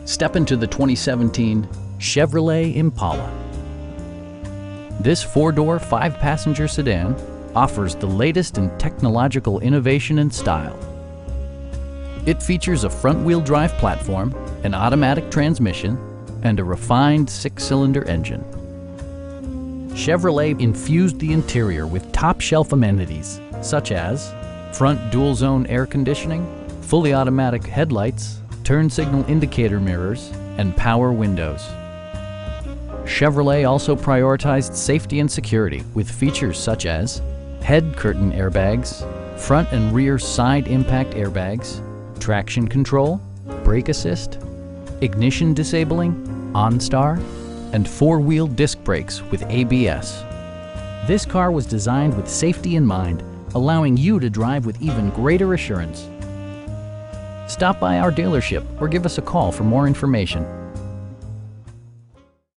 Step into the 2017 Chevrolet Impala. This four-door, five-passenger sedan offers the latest in technological innovation and style. It features a front-wheel drive platform, an automatic transmission, and a refined six-cylinder engine. Chevrolet infused the interior with top-shelf amenities such as front dual-zone air conditioning, fully automatic headlights, turn signal indicator mirrors, and power windows. Chevrolet also prioritized safety and security with features such as head curtain airbags, front and rear side impact airbags, traction control, brake assist, ignition disabling, OnStar, and four-wheel disc brakes with ABS. This car was designed with safety in mind, allowing you to drive with even greater assurance. Stop by our dealership or give us a call for more information.